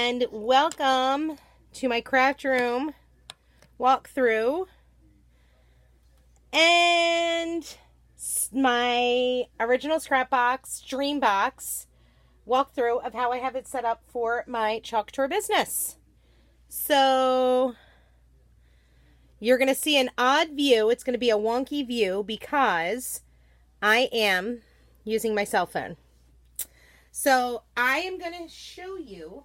and welcome to my craft room walkthrough and my original Scrapbox DreamBox walkthrough of how I have it set up for my Chalk Couture business. So you're going to see an odd view. It's going to be a wonky view because I am using my cell phone. So I am going to show you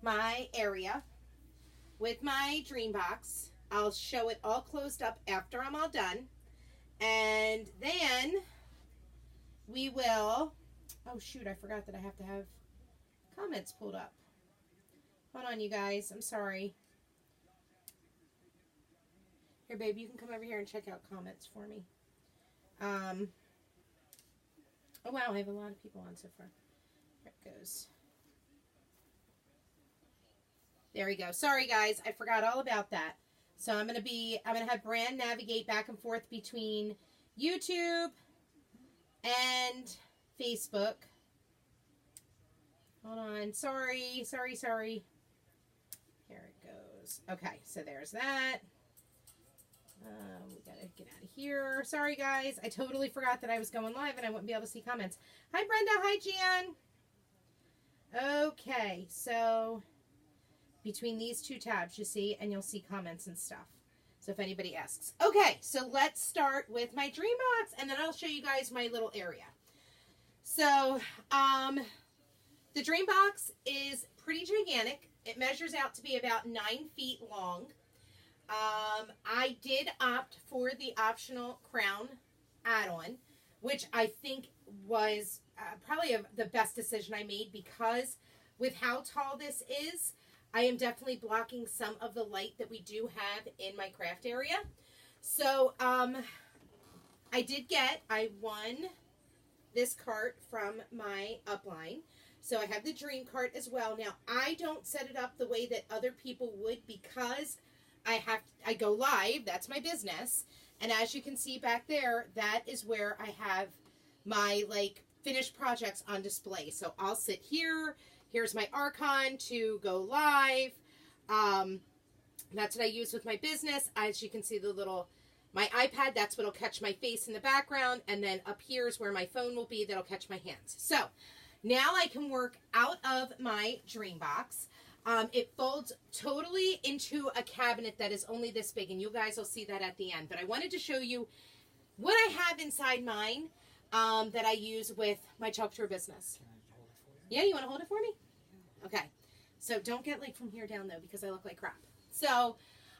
my area with my DreamBox. I'll show it all closed up after I'm all done. And then we will, oh shoot, I forgot that I have to have comments pulled up. Hold on, you guys, I'm sorry. Here, babe, you can come over here and check out comments for me. Oh wow, I have a lot of people on so far. There it goes. There we go. Sorry guys, I forgot all about that. So I'm gonna have Brand navigate back and forth between YouTube and Facebook. Hold on. Sorry. Here it goes. Okay, so there's that. We gotta get out of here. Sorry guys, I totally forgot that I was going live and I wouldn't be able to see comments. Hi Brenda, hi Jan. Okay, so between these two tabs you see, and you'll see comments and stuff. So if anybody asks. Okay, so let's start with my DreamBox and then I'll show you guys my little area. So the DreamBox is pretty gigantic. It measures out to be about 9 feet long. I did opt for the optional crown add-on, which I think was probably the best decision I made, because with how tall this is, I am definitely blocking some of the light that we do have in my craft area. So I won this cart from my upline. So I have the Dream cart as well. Now, I don't set it up the way that other people would, because I go live. That's my business. And as you can see back there, that is where I have my finished projects on display. So I'll sit here. Here's my Archon to go live. That's what I use with my business. As you can see, my iPad, that's what'll catch my face in the background. And then up here is where my phone will be. That'll catch my hands. So now I can work out of my DreamBox. It folds totally into a cabinet that is only this big, and you guys will see that at the end. But I wanted to show you what I have inside mine that I use with my Chalk Couture business. Can I hold it for you? Yeah, you want to hold it for me? Okay. So don't get from here down, though, because I look like crap. So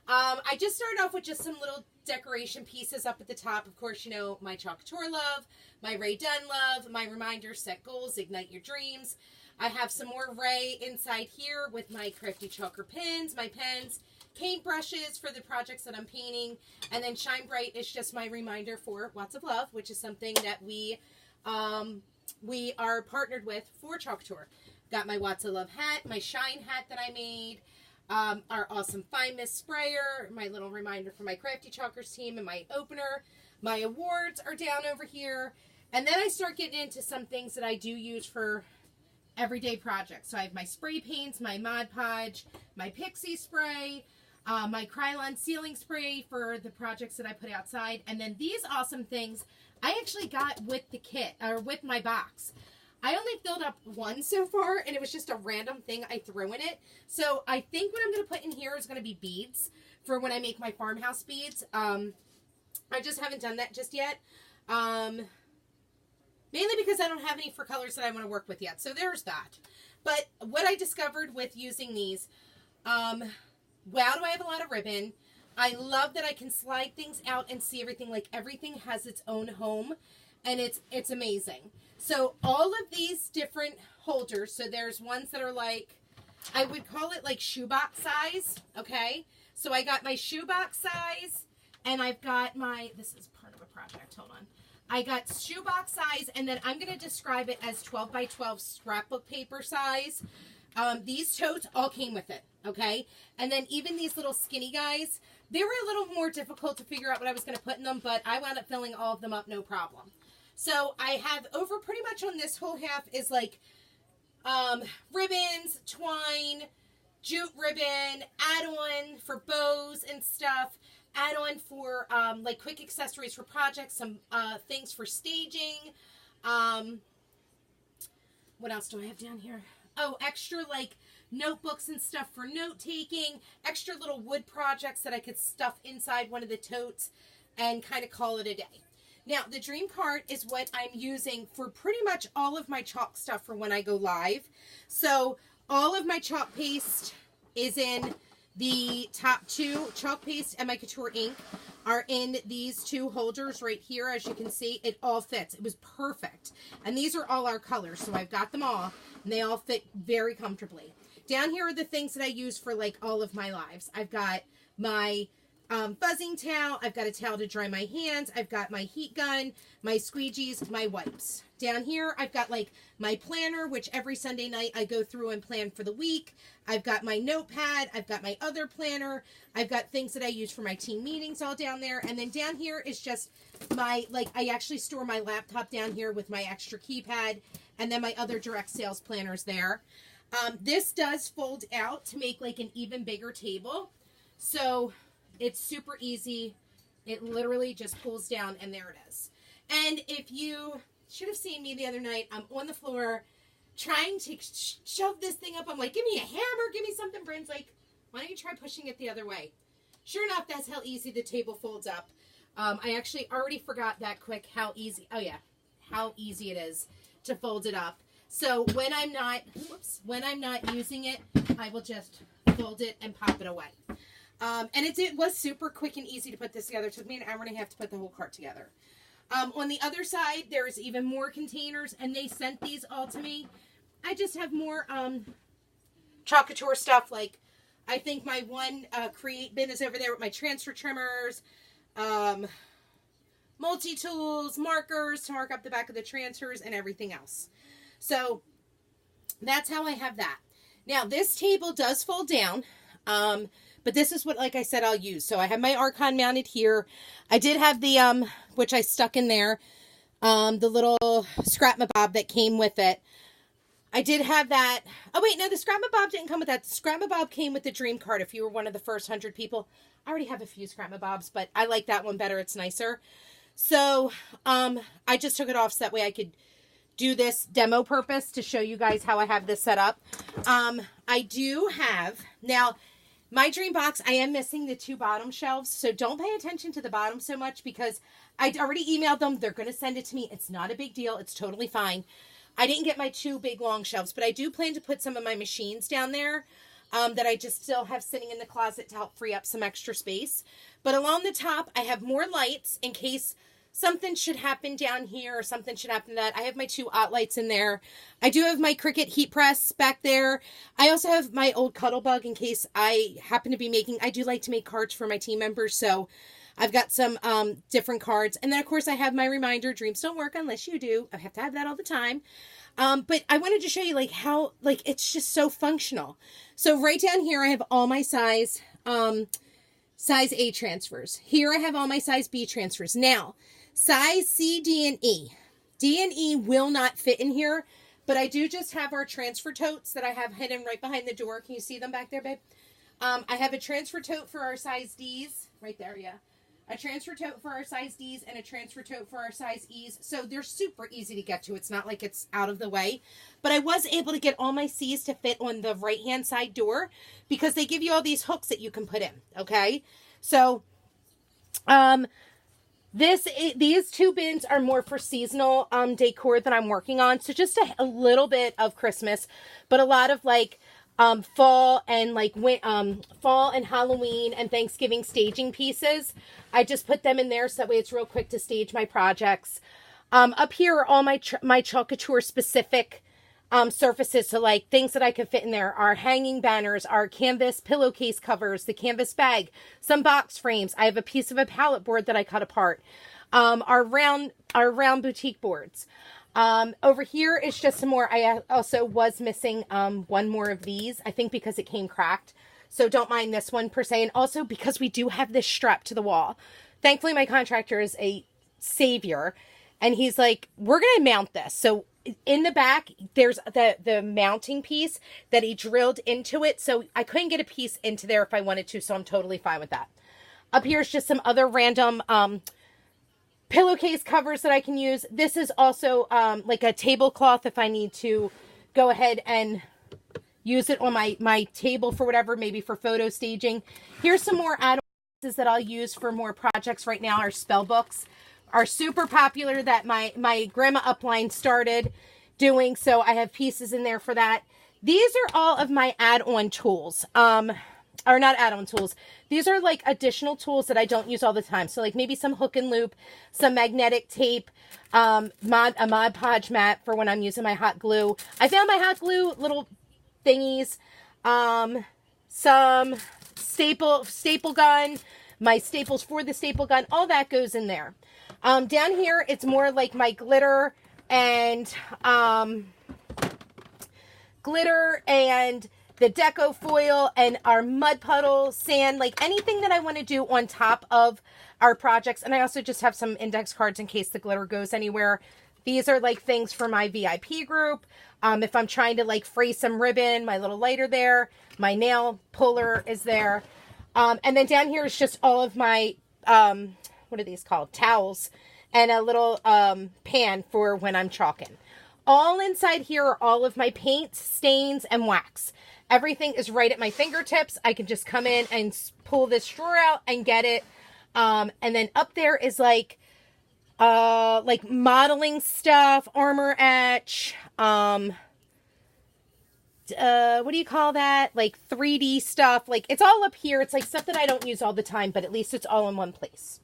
I just started off with just some little decoration pieces up at the top. Of course, you know, my Chalk Couture love, my Ray Dunn love, my reminder, set goals, ignite your dreams. I have some more Ray inside here with my Crafty Chalker pins, my pens, paint brushes for the projects that I'm painting, and then Shine Bright is just my reminder for Watts of Love, which is something that we are partnered with for Chalk Couture. Got my Watts of Love hat, my Shine hat that I made, our awesome Fine Mist sprayer, my little reminder for my Crafty Chalkers team, and my opener. My awards are down over here, and then I start getting into some things that I do use for everyday projects. So I have my spray paints, my Mod Podge, my Pixie spray, my Krylon sealing spray for the projects that I put outside, and then these awesome things I actually got with the kit, or with my box. I only filled up one so far, and it was just a random thing I threw in it. So I think what I'm going to put in here is going to be beads for when I make my farmhouse beads. I just haven't done that just yet. Mainly because I don't have any for colors that I want to work with yet. So there's that. But what I discovered with using these, wow, do I have a lot of ribbon. I love that I can slide things out and see everything. Everything has its own home, and it's amazing. So all of these different holders, so there's ones that are I would call it shoebox size, okay? So I got my shoebox size, and I've got this is part of a project, hold on. I got shoebox size, and then I'm going to describe it as 12 by 12 scrapbook paper size. These totes all came with it, okay? And then even these little skinny guys, they were a little more difficult to figure out what I was going to put in them, but I wound up filling all of them up, no problem. So I have over pretty much on this whole half is ribbons, twine, jute ribbon, add-on for bows and stuff, add-on for like quick accessories for projects, some things for staging. What else do I have down here? Oh, extra like notebooks and stuff for note taking, extra little wood projects that I could stuff inside one of the totes and kind of call it a day. Now, the Dream Cart is what I'm using for pretty much all of my chalk stuff for when I go live. So all of my chalk paste is in the top two. Chalk paste and my Couture ink are in these two holders right here. As you can see, it all fits. It was perfect. And these are all our colors, so I've got them all, and they all fit very comfortably. Down here are the things that I use for like all of my lives. I've got my buzzing towel. I've got a towel to dry my hands. I've got my heat gun, my squeegees, my wipes. Down here, I've got like my planner, which every Sunday night I go through and plan for the week. I've got my notepad. I've got my other planner. I've got things that I use for my team meetings all down there. And then down here is just my, like, I actually store my laptop down here with my extra keypad, and then my other direct sales planners there. This does fold out to make like an even bigger table. So it's super easy. It literally just pulls down, and there it is. And if you should have seen me the other night, I'm on the floor trying to shove this thing up. I'm like, give me a hammer, give me something. Bryn's like, why don't you try pushing it the other way? Sure enough, that's how easy the table folds up. I actually already forgot that quick how easy, oh yeah, how easy it is to fold it up. So when I'm not, when I'm not using it, I will just fold it and pop it away. And it was super quick and easy to put this together. It took me an hour and a half to put the whole cart together. On the other side, there's even more containers, and they sent these all to me. I just have more Chalk Couture stuff. Like, I think my one Create bin is over there with my transfer trimmers, multi-tools, markers to mark up the back of the transfers, and everything else. So that's how I have that. Now, this table does fold down, but this is what, like I said, I'll use. So I have my Archon mounted here. I did have the, which I stuck in there, the little Scrapbox that came with it. I did have that. Oh, wait, no, the Scrapbox didn't come with that. The Scrapbox came with the Dream Cart if you were one of the first 100 people. I already have a few Scrapbox, but I like that one better. It's nicer. So I just took it off so that way I could do this demo purpose to show you guys how I have this set up. I do have, now, my DreamBox, I am missing the two bottom shelves, so don't pay attention to the bottom so much because I already emailed them. They're going to send it to me. It's not a big deal. It's totally fine. I didn't get my two big long shelves, but I do plan to put some of my machines down there that I just still have sitting in the closet to help free up some extra space. But along the top, I have more lights in case something should happen down here or something should happen to that. I have my two OT lights in there. I do have my Cricut heat press back there. I also have my old Cuttlebug in case I happen to be making, I do like to make cards for my team members, so I've got some different cards. And then, of course, I have my reminder, dreams don't work unless you do. I have to have that all the time. But I wanted to show you, like, how, like, it's just so functional. So right down here, I have all my size A transfers. Here I have all my size B transfers. Now, size C, D, and E. D and E will not fit in here, but I do just have our transfer totes that I have hidden right behind the door. Can you see them back there, babe? I have a transfer tote for our size Ds. Right there, yeah. A transfer tote for our size Ds and a transfer tote for our size Es. So they're super easy to get to. It's not like it's out of the way. But I was able to get all my Cs to fit on the right-hand side door because they give you all these hooks that you can put in, okay? So, these two bins are more for seasonal decor that I'm working on. So just a little bit of Christmas, but a lot of like fall and like fall and Halloween and Thanksgiving staging pieces. I just put them in there so that way it's real quick to stage my projects. Up here are all my Chalk Couture specific surfaces. So like things that I can fit in there are hanging banners, our canvas pillowcase covers, the canvas bag, some box frames. I have a piece of a palette board that I cut apart. Our round boutique boards. Over here is just some more. I also was missing one more of these, I think because it came cracked. So don't mind this one per se. And also because we do have this strapped to the wall. Thankfully, my contractor is a savior. And he's like, we're going to mount this. So in the back, there's the mounting piece that he drilled into it. So I couldn't get a piece into there if I wanted to. So I'm totally fine with that. Up here is just some other random pillowcase covers that I can use. This is also like a tablecloth if I need to go ahead and use it on my table for whatever, maybe for photo staging. Here's some more add-ons that I'll use for more projects right now. Our spell books are super popular that my grandma upline started doing, so I have pieces in there for that. These are all of my add-on tools. Or not add-on tools. These are like additional tools that I don't use all the time. So like maybe some hook and loop, some magnetic tape, a Mod Podge mat for when I'm using my hot glue. I found my hot glue little thingies, some staple gun, my staples for the staple gun, all that goes in there. Down here, it's more like my glitter and the deco foil and our mud puddle, sand, like anything that I want to do on top of our projects. And I also just have some index cards in case the glitter goes anywhere. These are like things for my VIP group. If I'm trying to like fray some ribbon, my little lighter there, my nail puller is there. And then down here is just all of my, what are these called? Towels and a little pan for when I'm chalking. All inside here are all of my paints, stains, and wax. Everything is right at my fingertips. I can just come in and pull this drawer out and get it. And then up there is like modeling stuff, armor etch, what do you call that? Like 3D stuff. Like it's all up here. It's like stuff that I don't use all the time, but at least it's all in one place.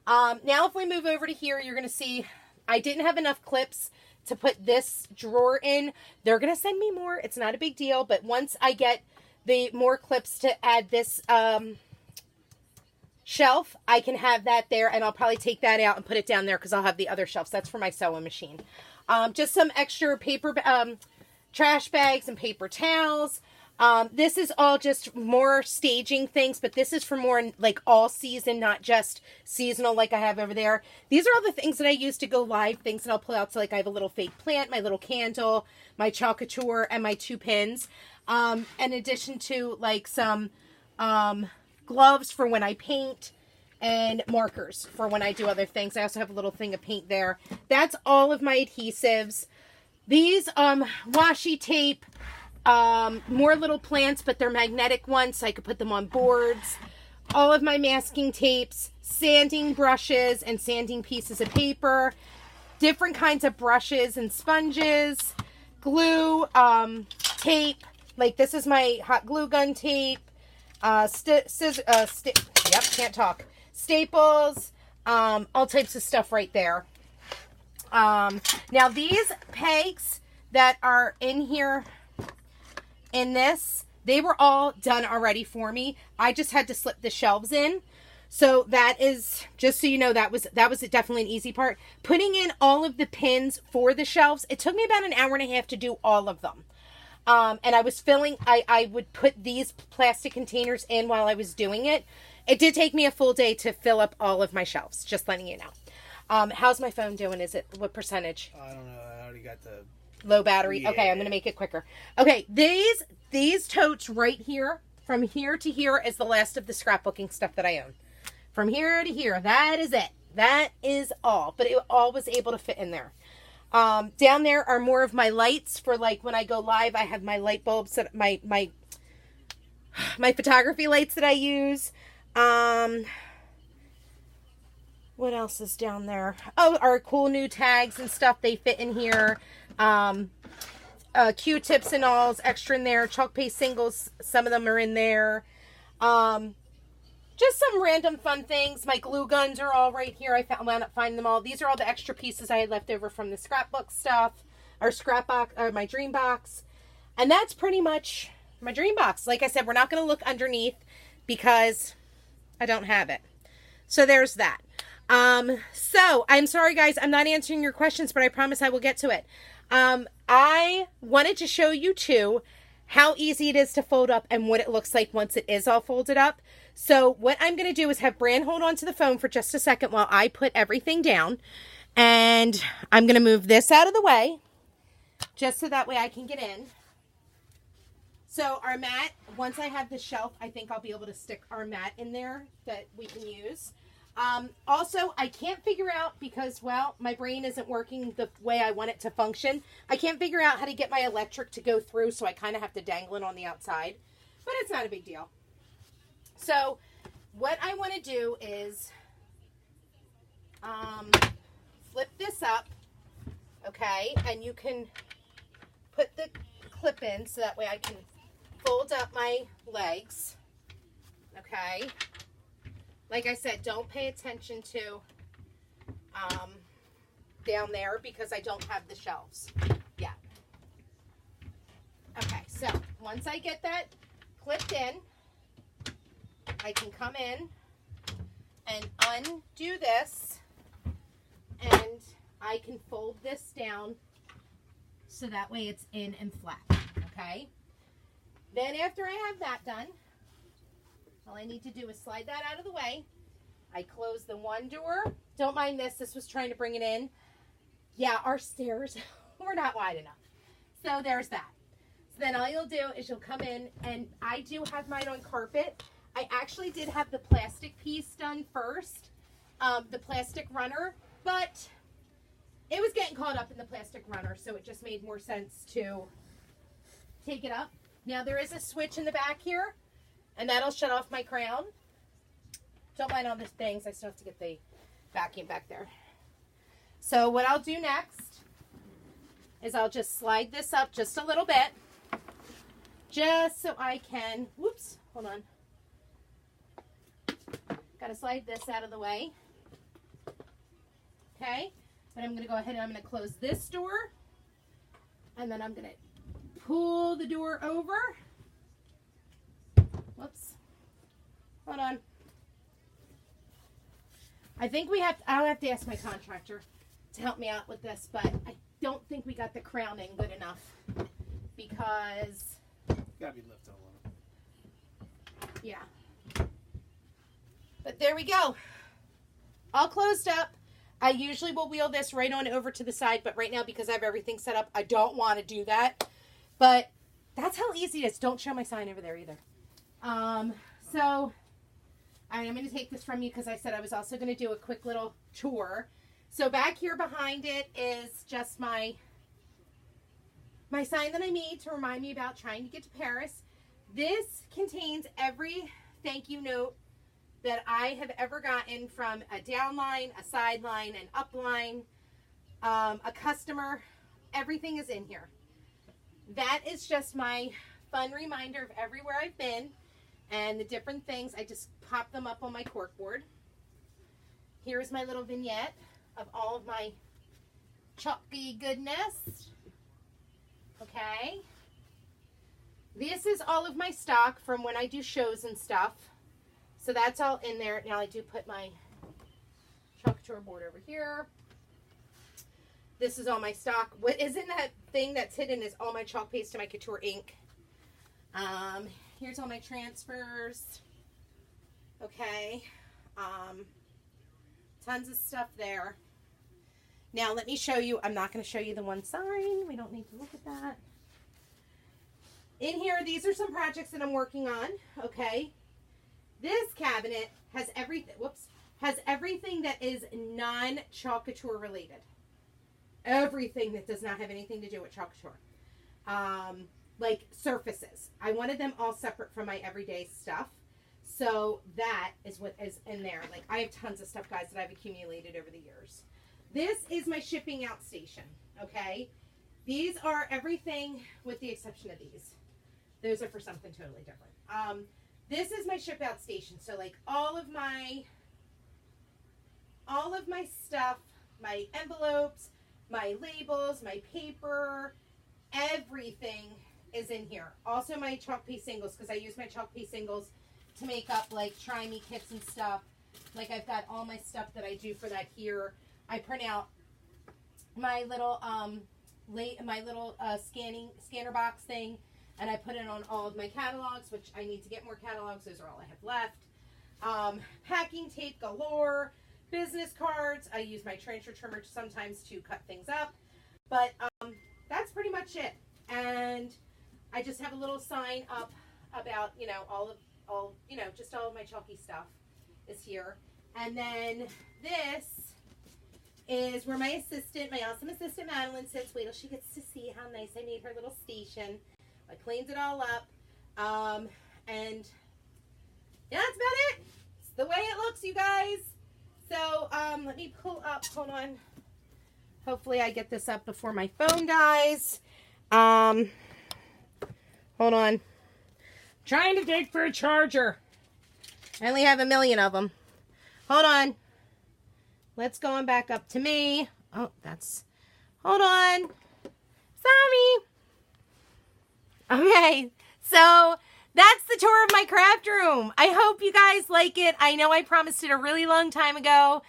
Now if we move over to here, you're going to see I didn't have enough clips to put this drawer in. They're going to send me more. It's not a big deal, but once I get the more clips to add this shelf, I can have that there, and I'll probably take that out and put it down there because I'll have the other shelves. That's for my sewing machine. Just some extra paper trash bags and paper towels. This is all just more staging things, but this is for more like all season, not just seasonal like I have over there. These are all the things that I use to go live, things that I'll pull out. So like I have a little fake plant, my little candle, my Chalk Couture, and my 2 pins. In addition to like some gloves for when I paint and markers for when I do other things. I also have a little thing of paint there. That's all of my adhesives. These washi tape, more little plants, but they're magnetic ones, so I could put them on boards. All of my masking tapes, sanding brushes and sanding pieces of paper, different kinds of brushes and sponges, glue, tape, like this is my hot glue gun tape, staples, all types of stuff right there. Now these pegs that are in here, in this, they were all done already for me. I just had to slip the shelves in. So that is, just so you know, that was definitely an easy part. Putting in all of the pins for the shelves, it took me about an hour and a half to do all of them. And I was filling, I would put these plastic containers in while I was doing it. It did take me a full day to fill up all of my shelves, just letting you know. How's my phone doing? Is it, what percentage? I don't know. I already got the low battery. Yeah. Okay, I'm gonna make it quicker. Okay, these totes right here, from here to here, is the last of the scrapbooking stuff that I own. From here to here, that is it. That is all. But it all was able to fit in there. Down there are more of my lights for like when I go live. I have my light bulbs that my photography lights that I use. What else is down there? Oh, our cool new tags and stuff. They fit in here. Q-tips and alls extra in there. Chalk paste singles. Some of them are in there. Just some random fun things. My glue guns are all right here. I wound up finding them all. These are all the extra pieces I had left over from the scrapbook stuff. Or scrapbox, or my DreamBox. And that's pretty much my DreamBox. Like I said, we're not going to look underneath because I don't have it. So there's that. So I'm sorry guys, I'm not answering your questions, but I promise I will get to it. I wanted to show you too how easy it is to fold up and what it looks like once it is all folded up. So what I'm going to do is have Bran hold on to the phone for just a second while I put everything down, and I'm going to move this out of the way. just so that way I can get in. So our mat, once I have the shelf, I think I'll be able to stick our mat in there that we can use. Also, I can't figure out because, well, my brain isn't working the way I want it to function. I can't figure out how to get my electric to go through, so I kind of have to dangle it on the outside. But it's not a big deal. So what I want to do is flip this up, okay? And you can put the clip in so that way I can fold up my legs, okay? Like I said, don't pay attention to down there because I don't have the shelves yet. Okay, so once I get that clipped in, I can come in and undo this, and I can fold this down so that way it's in and flat, okay? Then after I have that done, all I need to do is slide that out of the way. I close the one door. Don't mind this. This was trying to bring it in. Yeah, our stairs were not wide enough. So there's that. So then all you'll do is you'll come in, and I do have mine on carpet. I actually did have the plastic piece done first, the plastic runner, but it was getting caught up in the plastic runner, so it just made more sense to take it up. Now there is a switch in the back here, and that'll shut off my crown. Don't mind all the things. I still have to get the vacuum back there. So what I'll do next is I'll just slide this up just a little bit, just so I can, whoops, hold on. Got to slide this out of the way. Okay, but I'm going to go ahead and I'm going to close this door, and then I'm going to pull the door over. Whoops. Hold on. I think we have, I'll have to ask my contractor to help me out with this, but I don't think we got the crowning good enough because... Gotta be lifted a little. Yeah. But there we go. All closed up. I usually will wheel this right on over to the side, but right now because I have everything set up, I don't want to do that. But that's how easy it is. Don't show my sign over there either. So I'm going to take this from you because I said I was also going to do a quick little tour. So back here behind it is just my sign that I made to remind me about trying to get to Paris. This contains every thank you note that I have ever gotten from a downline, a sideline, an upline, a customer. Everything is in here. That is just my fun reminder of everywhere I've been and the different things. I just pop them up on my corkboard. Here's my little vignette of all of my chalky goodness. Okay. This is all of my stock from when I do shows and stuff. So that's all in there. Now I do put my Chalk Couture board over here. This is all my stock. What is in that thing that's hidden is all my chalk paste and my couture ink. Here's all my transfers. Okay. Tons of stuff there. Now let me show you. I'm not going to show you the one sign. We don't need to look at that. In here, these are some projects that I'm working on. Okay. This cabinet has everything. Whoops. Has everything that is non-Chalk Couture related. Everything that does not have anything to do with Chalk Couture. Like surfaces. I wanted them all separate from my everyday stuff. So that is what is in there. Like I have tons of stuff, guys, that I've accumulated over the years. This is my shipping out station. Okay. These are everything with the exception of these. Those are for something totally different. This is my ship out station. So like all of my stuff, my envelopes, my labels, my paper, everything is in here. Also my chalk piece singles, because I use my chalk piece singles to make up like try me kits and stuff. Like I've got all my stuff that I do for that here. I print out my little scanner box thing, and I put it on all of my catalogs, which I need to get more catalogs. Those are all I have left. Packing tape galore, business cards. I use my transfer trimmer sometimes to cut things up. But that's pretty much it. And I just have a little sign up about, you know, just all of my chalky stuff is here. And then this is where my awesome assistant Madeline sits. Wait till she gets to see how nice I made her little station. I cleaned it all up. And yeah, that's about it. It's the way it looks, you guys. So let me pull up, hold on. Hopefully I get this up before my phone dies. Hold on. Trying to dig for a charger. I only have a million of them. Hold on. Let's go on back up to me. Oh, hold on. Sorry. Okay, so that's the tour of my craft room. I hope you guys like it. I know I promised it a really long time ago,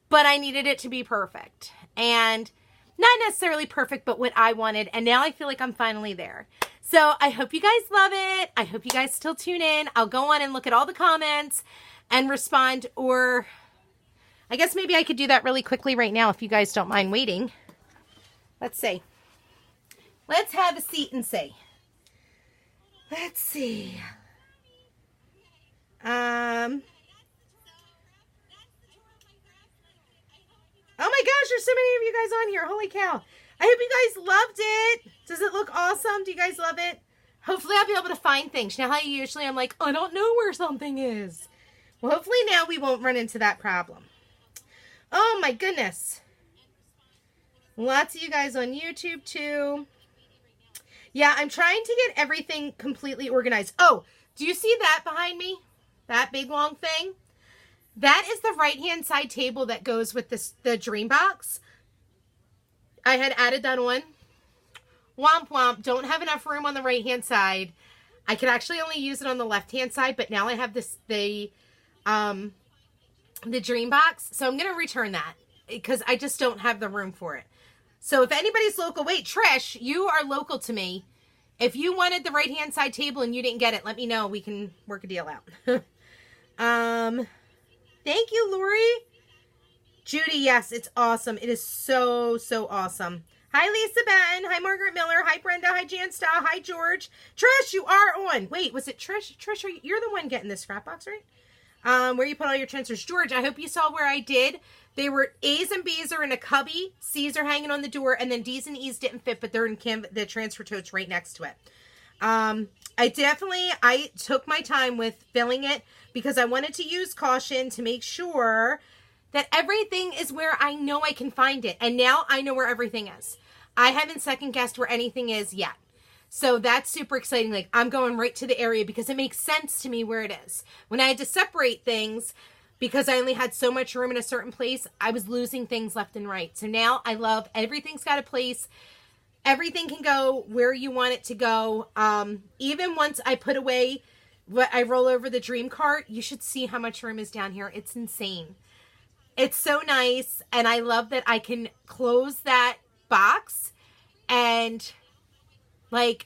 but I needed it to be perfect. And not necessarily perfect, but what I wanted. And now I feel like I'm finally there. So I hope you guys love it. I hope you guys still tune in. I'll go on and look at all the comments and respond, or I guess maybe I could do that really quickly right now if you guys don't mind waiting. Let's see. Let's have a seat and see. Let's see. Oh my gosh, there's so many of you guys on here. Holy cow. I hope you guys loved it. Does it look awesome? Do you guys love it? Hopefully I'll be able to find things. You know how usually I'm like, I don't know where something is. Well, hopefully now we won't run into that problem. Oh my goodness. Lots of you guys on YouTube too. Yeah, I'm trying to get everything completely organized. Oh, do you see that behind me? That big long thing? That is the right-hand side table that goes with the DreamBox. I had added that on. Womp womp. Don't have enough room on the right-hand side. I could actually only use it on the left-hand side, but now I have the DreamBox. So I'm going to return that because I just don't have the room for it. So if anybody's local, wait, Trish, you are local to me. If you wanted the right-hand side table and you didn't get it, let me know. We can work a deal out. Thank you, Lori. Judy, yes, it's awesome. It is so, so awesome. Hi, Lisa Ben. Hi, Margaret Miller. Hi, Brenda. Hi, Jan Stahl. Hi, George. Trish, you are on. Wait, was it Trish? Trish, you're the one getting this Scrapbox, right? Where you put all your transfers. George, I hope you saw where I did. They were A's and B's are in a cubby. C's are hanging on the door. And then D's and E's didn't fit, but they're in the transfer totes right next to it. I took my time with filling it because I wanted to use caution to make sure that everything is where I know I can find it. And now I know where everything is. I haven't second guessed where anything is yet. So that's super exciting. Like, I'm going right to the area because it makes sense to me where it is. When I had to separate things because I only had so much room in a certain place, I was losing things left and right. So now I love everything's got a place. Everything can go where you want it to go. Even once I put away what I roll over the dream cart, you should see how much room is down here. It's insane. It's so nice. And I love that I can close that box and like,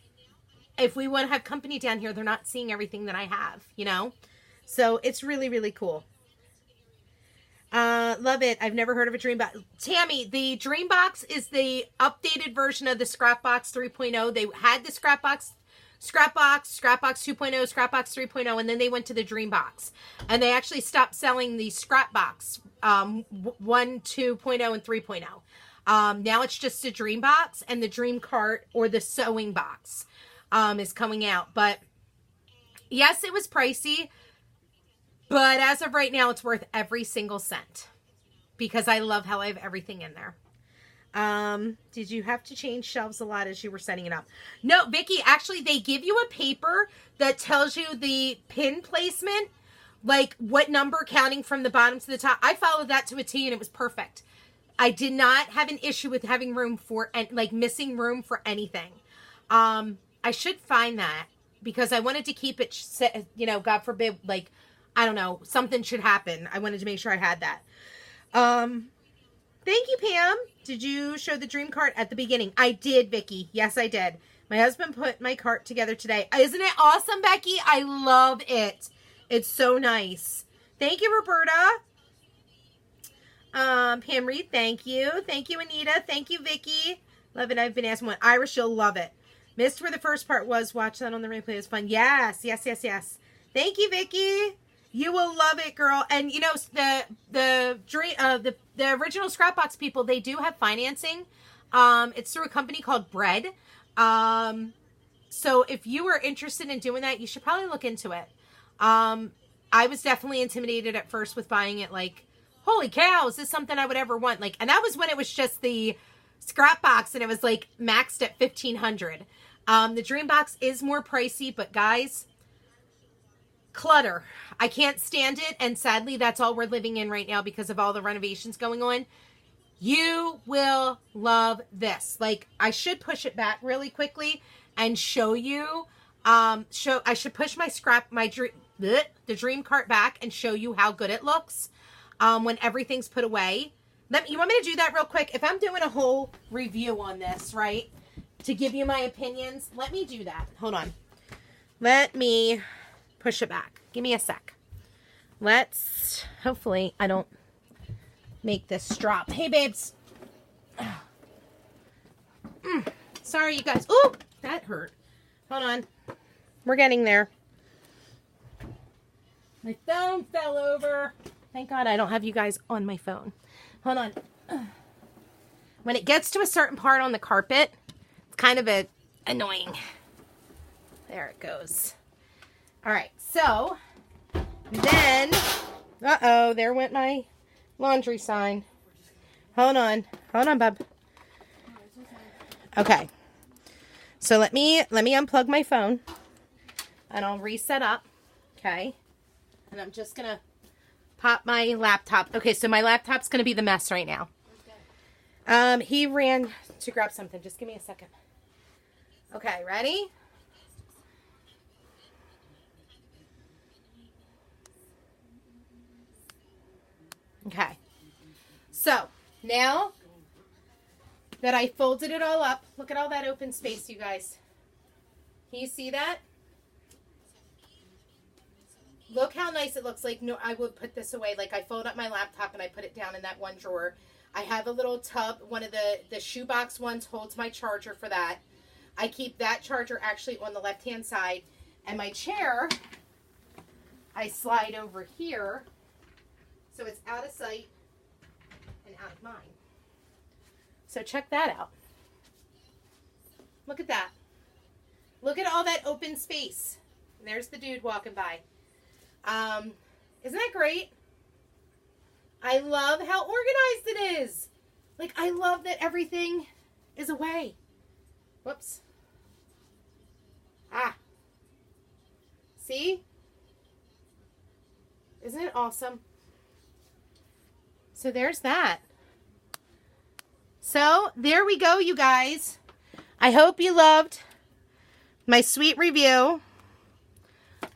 if we want to have company down here, they're not seeing everything that I have, you know? So it's really, really cool. Love it. I've never heard of a DreamBox. Tammy, the DreamBox is the updated version of the Scrapbox 3.0. They had the Scrapbox 2.0, Scrapbox 3.0, and then they went to the DreamBox. And they actually stopped selling the Scrapbox 1, 2.0, and 3.0. Now it's just a DreamBox, and the Dream Cart or the sewing box is coming out. But yes, it was pricey. But as of right now, it's worth every single cent because I love how I have everything in there. Did you have to change shelves a lot as you were setting it up? No, Vicky, actually, they give you a paper that tells you the pin placement, like what number counting from the bottom to the top. I followed that to a T and it was perfect. I did not have an issue with having room for, like, missing room for anything. I should find that because I wanted to keep it, you know, God forbid, like, I don't know, something should happen. I wanted to make sure I had that. Thank you, Pam. Did you show the dream cart at the beginning? I did, Vicky. Yes, I did. My husband put my cart together today. Isn't it awesome, Becky? I love it. It's so nice. Thank you, Roberta. Pam Reed, thank you. Thank you, Anita. Thank you, Vicky. Love it. I've been asking one. Irish, you'll love it. Missed where the first part was. Watch that on the replay. It was fun. Yes, yes, yes, yes. Thank you, Vicky. You will love it, girl. And you know, the original Scrapbox people, they do have financing. It's through a company called Bread. So if you are interested in doing that, you should probably look into it. I was definitely intimidated at first with buying it. Like, holy cow, is this something I would ever want? Like, and that was when it was just the Scrapbox and it was like maxed at $1,500. The DreamBox is more pricey, but guys, clutter. I can't stand it. And sadly, that's all we're living in right now because of all the renovations going on. You will love this. Like, I should push it back really quickly and show you. I should push the dream cart back and show you how good it looks when everything's put away. You want me to do that real quick? If I'm doing a whole review on this, right, to give you my opinions, let me do that. Hold on. Let me push it back. Give me a sec. Hopefully I don't make this drop. Hey, babes. Sorry, you guys. Ooh, that hurt. Hold on. We're getting there. My phone fell over. Thank God I don't have you guys on my phone. Hold on. When it gets to a certain part on the carpet, it's kind of annoying. There it goes. All right, so then, uh-oh, there went my laundry sign. Hold on, bub. Okay. So let me unplug my phone and I'll reset up. Okay. And I'm just gonna pop my laptop. Okay, so my laptop's gonna be the mess right now. He ran to grab something. Just give me a second. Okay, ready? Okay. So now that I folded it all up, look at all that open space, you guys. Can you see that? Look how nice it looks. Like, no, I would put this away. Like, I fold up my laptop and I put it down in that one drawer. I have a little tub. One of the shoebox ones holds my charger for that. I keep that charger actually on the left-hand side. And my chair, I slide over here so it's out of sight and out of mind. So check that out. Look at that. Look at all that open space. And there's the dude walking by. Isn't that great? I love how organized it is. Like, I love that everything is away. Whoops. Ah. See? Isn't it awesome? So there's that. So there we go, you guys. I hope you loved my sweet review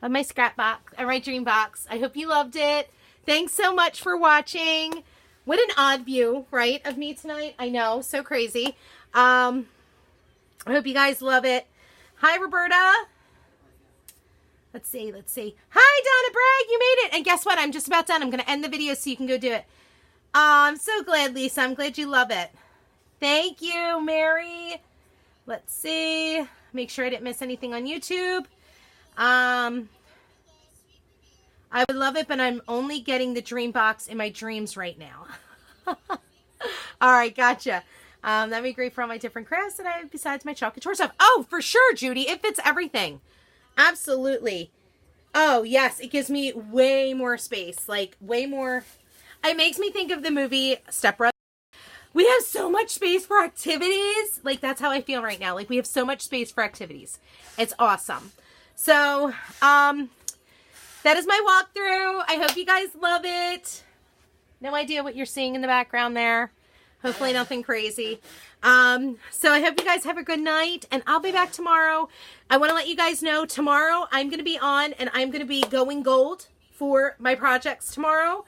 of my Scrapbox, or my DreamBox. I hope you loved it. Thanks so much for watching. What an odd view, right, of me tonight. I know, so crazy. I hope you guys love it. Hi, Roberta. Let's see. Hi, Donna Bragg. You made it. And guess what? I'm just about done. I'm going to end the video so you can go do it. I'm so glad, Lisa. I'm glad you love it. Thank you, Mary. Let's see. Make sure I didn't miss anything on YouTube. I would love it, but I'm only getting the DreamBox in my dreams right now. All right, gotcha. That'd be great for all my different crafts that I have besides my Chalk Couture stuff. Oh, for sure, Judy. It fits everything. Absolutely. Oh, yes. It gives me way more space. Like, way more. It makes me think of the movie Step Brothers. We have so much space for activities. Like, that's how I feel right now. Like, we have so much space for activities. It's awesome. So, that is my walkthrough. I hope you guys love it. No idea what you're seeing in the background there. Hopefully nothing crazy. So I hope you guys have a good night, and I'll be back tomorrow. I want to let you guys know tomorrow I'm going to be on, and I'm going to be going gold for my projects tomorrow.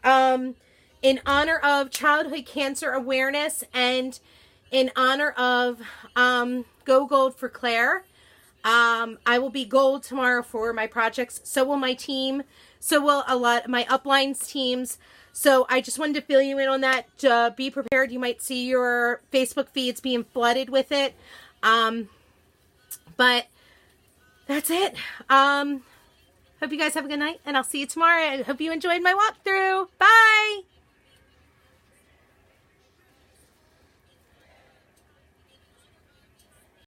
In honor of Childhood Cancer Awareness and in honor of Go Gold for Claire. I will be gold tomorrow for my projects. So will my team. So will a lot of my uplines teams. So I just wanted to fill you in on that. Be prepared. You might see your Facebook feeds being flooded with it. But that's it. Hope you guys have a good night, and I'll see you tomorrow. I hope you enjoyed my walkthrough. Bye!